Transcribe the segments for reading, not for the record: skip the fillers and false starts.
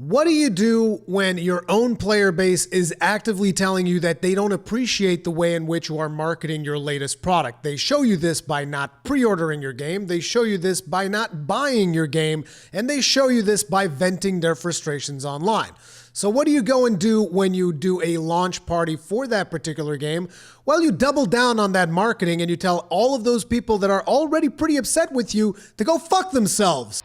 What do you do when your own player base is actively telling you that they don't appreciate the way in which you are marketing your latest product? They show you this by not pre-ordering your game, they show you this by not buying your game, and they show you this by venting their frustrations online. So what do you go and do when you do a launch party for that particular game? Well, you double down on that marketing and you tell all of those people that are already pretty upset with you to go fuck themselves.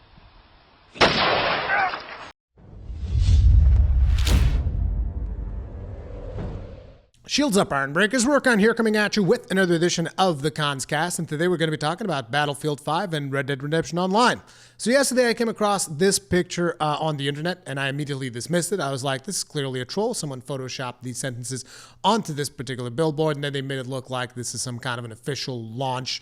Shields up, Iron Breakers. Rurikhan here, coming at you with another edition of the Conscast, and today we're going to be talking about Battlefield 5 and Red Dead Redemption Online. So yesterday I came across this picture on the internet, and I immediately dismissed it. I was like, this is clearly a troll. Someone photoshopped these sentences onto this particular billboard, and then they made it look like this is some kind of an official launch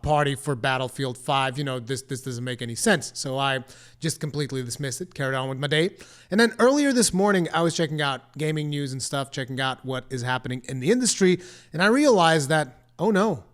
party for Battlefield 5. You know, this doesn't make any sense. So I just completely dismissed it, carried on with my day. And then earlier this morning, I was checking out gaming news and stuff, checking out what is happening in the industry, and I realized that, oh no,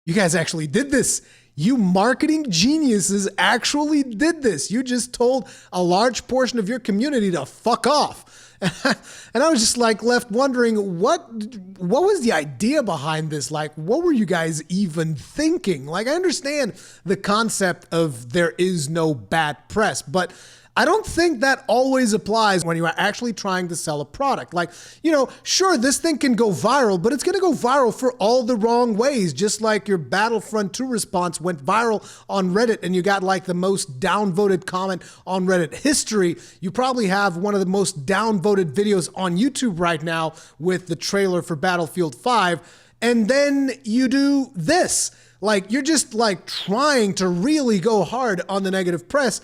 you guys actually did this. You marketing geniuses actually did this. You just told a large portion of your community to fuck off. And I was just like left wondering, what was the idea behind this? Like, what were you guys even thinking? Like, I understand the concept of there is no bad press, but I don't think that always applies when you are actually trying to sell a product. Like, you know, sure, this thing can go viral, but it's going to go viral for all the wrong ways. Just like your Battlefront 2 response went viral on Reddit and you got like the most downvoted comment on Reddit history. You probably have one of the most downvoted videos on YouTube right now with the trailer for Battlefield 5. And then you do this. Like, you're just like trying to really go hard on the negative press.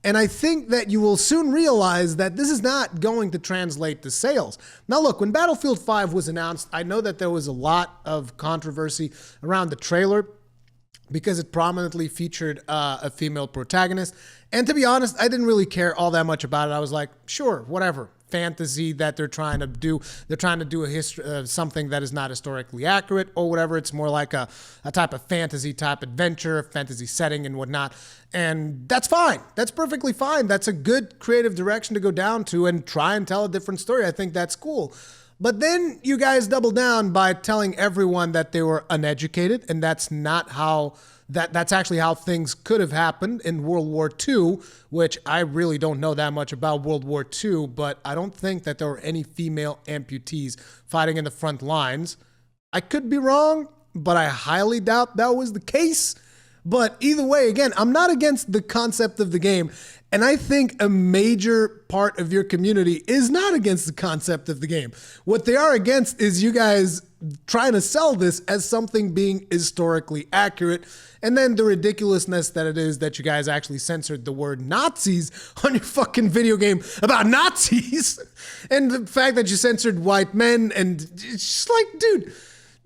And I think that you will soon realize that this is not going to translate to sales. Now look, when Battlefield 5 was announced, I know that there was a lot of controversy around the trailer because it prominently featured a female protagonist. And to be honest, I didn't really care all that much about it. I was like, sure, whatever. Fantasy that they're trying to do. They're trying to do a history, something that is not historically accurate or whatever. It's more like a type of fantasy type adventure, fantasy setting and whatnot. And that's fine. That's perfectly fine. That's a good creative direction to go down to and try and tell a different story. I think that's cool. But then you guys double down by telling everyone that they were uneducated, and that's not how that's actually how things could have happened in World War II, which I really don't know that much about World War II, but I don't think that there were any female amputees fighting in the front lines. I could be wrong, but I highly doubt that was the case. But either way, again, I'm not against the concept of the game. And I think a major part of your community is not against the concept of the game. What they are against is you guys trying to sell this as something being historically accurate. And then the ridiculousness that it is that you guys actually censored the word Nazis on your fucking video game about Nazis. And the fact that you censored white men, and it's just like, dude,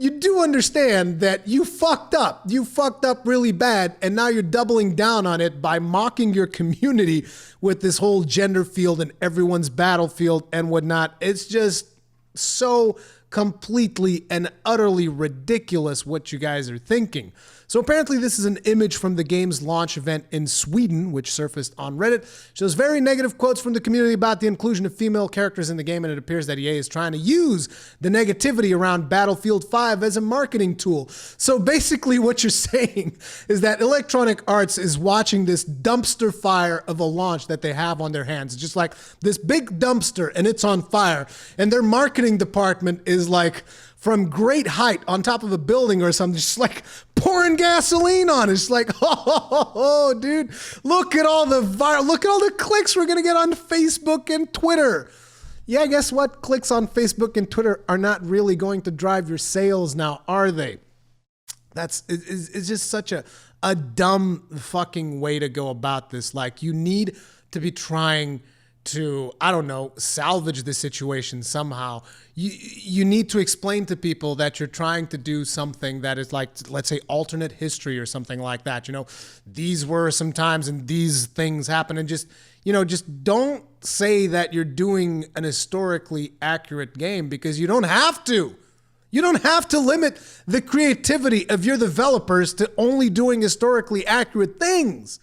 you do understand that you fucked up. You fucked up really bad, and now you're doubling down on it by mocking your community with this whole Genderfield and everyone's battlefield and whatnot. It's just so completely and utterly ridiculous what you guys are thinking. So apparently this is an image from the game's launch event in Sweden, which surfaced on Reddit. Shows very negative quotes from the community about the inclusion of female characters in the game, and it appears that EA is trying to use the negativity around Battlefield 5 as a marketing tool. So basically what you're saying is that Electronic Arts is watching this dumpster fire of a launch that they have on their hands. It's just like this big dumpster and it's on fire, and their marketing department is like from great height on top of a building or something, just like pouring gasoline on it. It's like, oh, dude, look at all the clicks we're gonna get on Facebook and Twitter. Yeah, guess what? Clicks on Facebook and Twitter are not really going to drive your sales now, are they? It's just such a dumb fucking way to go about this. Like, you need to be trying to, I don't know, salvage the situation somehow. You need to explain to people that you're trying to do something that is like, let's say, alternate history or something like that. You know, these were some times and these things happen, and just, you know, just don't say that you're doing an historically accurate game, because you don't have to. You don't have to limit the creativity of your developers to only doing historically accurate things.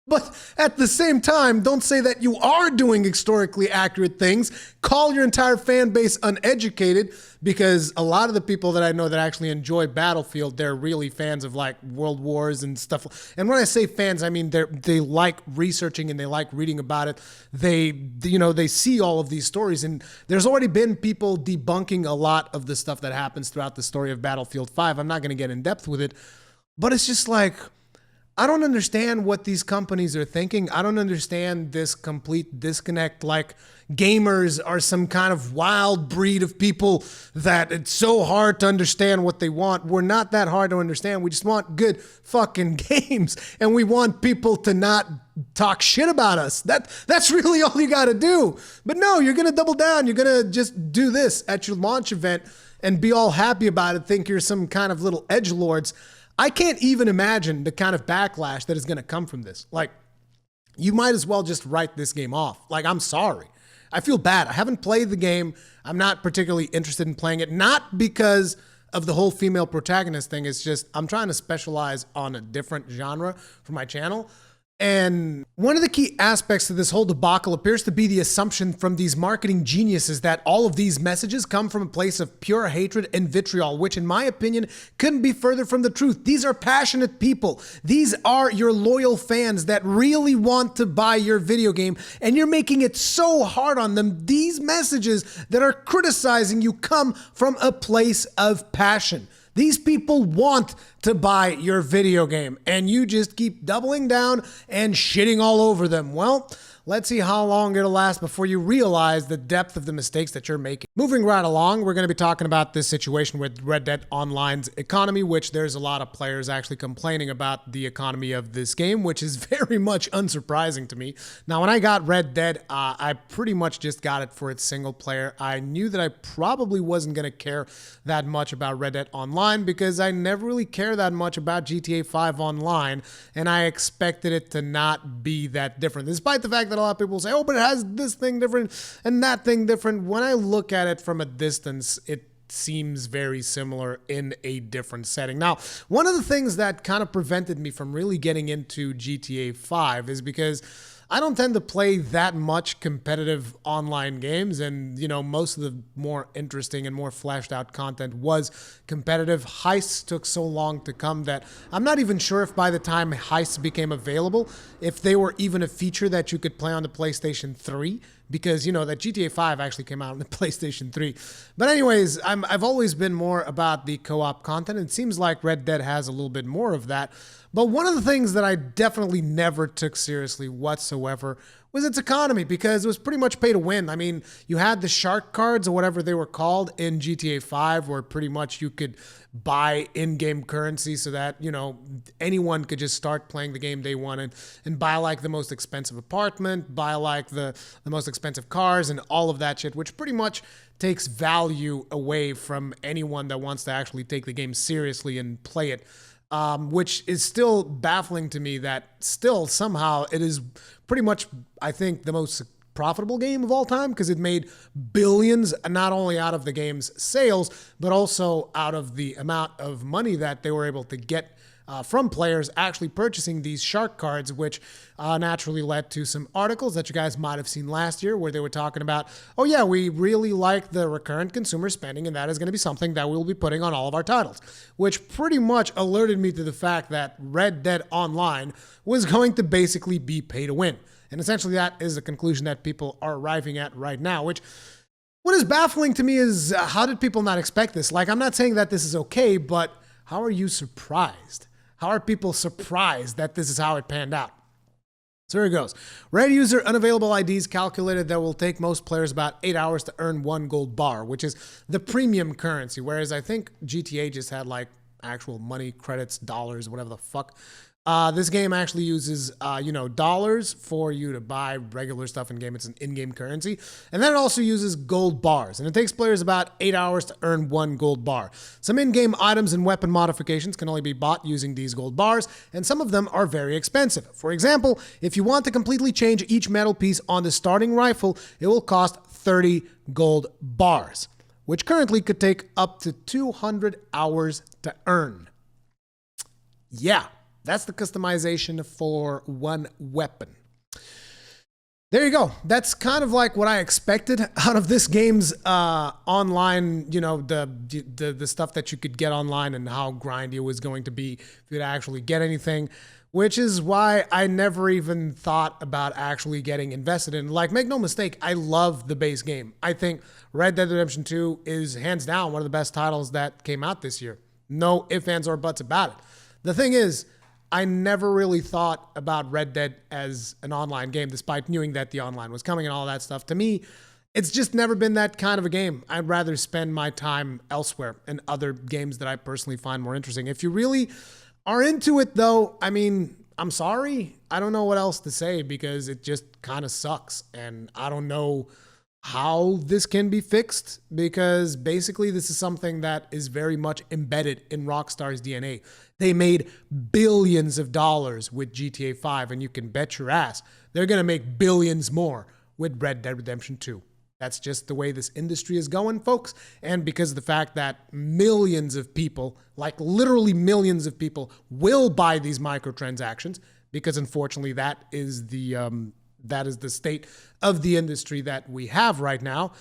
But at the same time, don't say that you are doing historically accurate things. Call your entire fan base uneducated, because a lot of the people that I know that actually enjoy Battlefield, they're really fans of like World Wars and stuff. And when I say fans, I mean they like researching and they like reading about it. They see all of these stories, and there's already been people debunking a lot of the stuff that happens throughout the story of Battlefield 5. I'm not going to get in depth with it, but it's just like, I don't understand what these companies are thinking. I don't understand this complete disconnect. Like, gamers are some kind of wild breed of people that it's so hard to understand what they want. We're not that hard to understand. We just want good fucking games, and we want people to not talk shit about us. That's really all you got to do. But no, you're going to double down. You're going to just do this at your launch event and be all happy about it, think you're some kind of little edgelords. I can't even imagine the kind of backlash that is going to come from this. Like, you might as well just write this game off. Like, I'm sorry. I feel bad. I haven't played the game. I'm not particularly interested in playing it. Not because of the whole female protagonist thing. It's just I'm trying to specialize on a different genre for my channel. And one of the key aspects to this whole debacle appears to be the assumption from these marketing geniuses that all of these messages come from a place of pure hatred and vitriol, which in my opinion couldn't be further from the truth. These are passionate people. These are your loyal fans that really want to buy your video game, and you're making it so hard on them. These messages that are criticizing you come from a place of passion. These people want to buy your video game, and you just keep doubling down and shitting all over them. Well, let's see how long it'll last before you realize the depth of the mistakes that you're making. Moving right along, we're going to be talking about this situation with Red Dead Online's economy, which there's a lot of players actually complaining about the economy of this game, which is very much unsurprising to me. Now, when I got Red Dead, I pretty much just got it for its single player. I knew that I probably wasn't going to care that much about Red Dead Online because I never really care that much about GTA 5 Online, and I expected it to not be that different, despite the fact that a lot of people say, oh, but it has this thing different and that thing different. When I look at it from a distance, it seems very similar in a different setting. Now, one of the things that kind of prevented me from really getting into GTA 5 is because I don't tend to play that much competitive online games, and most of the more interesting and more fleshed out content was competitive. Heists took so long to come that I'm not even sure if by the time heists became available, if they were even a feature that you could play on the PlayStation 3, because that GTA 5 actually came out on the PlayStation 3. But anyways, I've always been more about the co-op content. It seems like Red Dead has a little bit more of that. But one of the things that I definitely never took seriously whatsoever was its economy, because it was pretty much pay to win. I mean, you had the shark cards or whatever they were called in GTA 5, where pretty much you could buy in-game currency so that, anyone could just start playing the game day one and buy like the most expensive apartment, buy like the most expensive cars and all of that shit, which pretty much takes value away from anyone that wants to actually take the game seriously and play it. Which is still baffling to me that still somehow it is pretty much, I think, the most profitable game of all time, because it made billions, not only out of the game's sales, but also out of the amount of money that they were able to get from players actually purchasing these shark cards, which naturally led to some articles that you guys might have seen last year where they were talking about, oh yeah, we really like the recurrent consumer spending, and that is going to be something that we'll be putting on all of our titles, which pretty much alerted me to the fact that Red Dead Online was going to basically be pay to win. And essentially that is the conclusion that people are arriving at right now, which what is baffling to me is how did people not expect this? Like, I'm not saying that this is okay, but how are you surprised? How are people surprised that this is how it panned out? So here it goes. Red user unavailable IDs calculated that will take most players about 8 hours to earn 1 gold bar, which is the premium currency. Whereas I think GTA just had like actual money, credits, dollars, whatever the fuck. This game actually uses, dollars for you to buy regular stuff in game. It's an in-game currency. And then it also uses gold bars. And it takes players about 8 hours to earn 1 gold bar. Some in-game items and weapon modifications can only be bought using these gold bars, and some of them are very expensive. For example, if you want to completely change each metal piece on the starting rifle, it will cost 30 gold bars, which currently could take up to 200 hours to earn. Yeah. That's the customization for one weapon. There you go. That's kind of like what I expected out of this game's online, you know, the stuff that you could get online and how grindy it was going to be if you'd actually get anything, which is why I never even thought about actually getting invested in. Like, make no mistake, I love the base game. I think Red Dead Redemption 2 is hands down one of the best titles that came out this year. No ifs, ands, or buts about it. The thing is, I never really thought about Red Dead as an online game, despite knowing that the online was coming and all that stuff. To me, it's just never been that kind of a game. I'd rather spend my time elsewhere in other games that I personally find more interesting. If you really are into it, though, I mean, I'm sorry. I don't know what else to say because it just kind of sucks. And I don't know how this can be fixed because basically this is something that is very much embedded in Rockstar's DNA. They made billions of dollars with GTA 5, and you can bet your ass they're going to make billions more with Red Dead Redemption 2. That's just the way this industry is going, folks. And because of the fact that millions of people, like literally millions of people, will buy these microtransactions, because unfortunately that is the state of the industry that we have right now.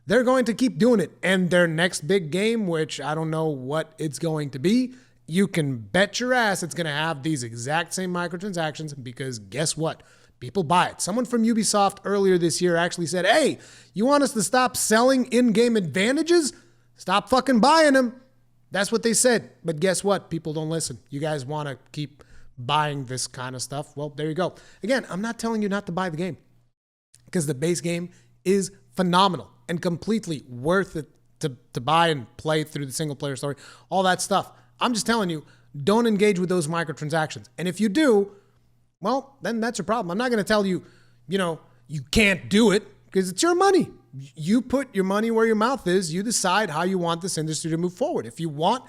They're going to keep doing it. And their next big game, which I don't know what it's going to be, you can bet your ass it's going to have these exact same microtransactions because guess what? People buy it. Someone from Ubisoft earlier this year actually said, hey, you want us to stop selling in-game advantages? Stop fucking buying them. That's what they said. But guess what? People don't listen. You guys want to keep buying this kind of stuff. Well, there you go. Again, I'm not telling you not to buy the game because the base game is phenomenal and completely worth it to buy and play through the single player story, all that stuff. I'm just telling you, don't engage with those microtransactions. And if you do, well, then that's your problem. I'm not going to tell you, you know, you can't do it because it's your money. You put your money where your mouth is. You decide how you want this industry to move forward. If you want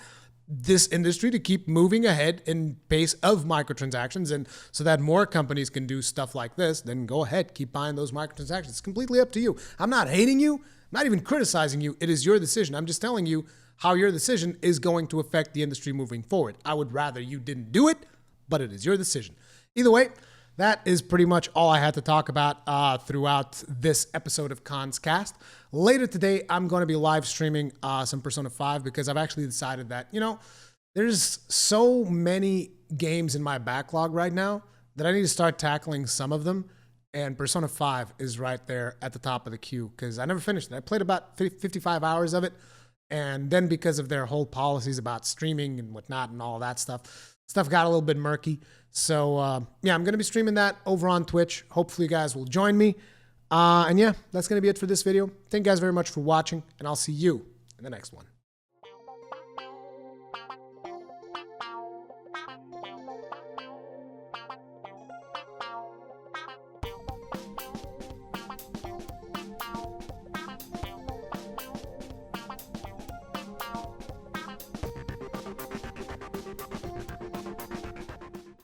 this industry to keep moving ahead in pace of microtransactions and so that more companies can do stuff like this, then go ahead, keep buying those microtransactions. It's completely up to you. I'm not hating you, I'm not even criticizing you. It is your decision. I'm just telling you how your decision is going to affect the industry moving forward. I would rather you didn't do it, but it is your decision. Either way, that is pretty much all I had to talk about throughout this episode of Conscast. Later today, I'm going to be live streaming some Persona 5 because I've actually decided that, you know, there's so many games in my backlog right now that I need to start tackling some of them. And Persona 5 is right there at the top of the queue because I never finished it. I played about 55 hours of it. And then because of their whole policies about streaming and whatnot and all that stuff got a little bit murky. So, yeah, I'm going to be streaming that over on Twitch. Hopefully you guys will join me. And yeah, that's going to be it for this video. Thank you guys very much for watching, and I'll see you in the next one.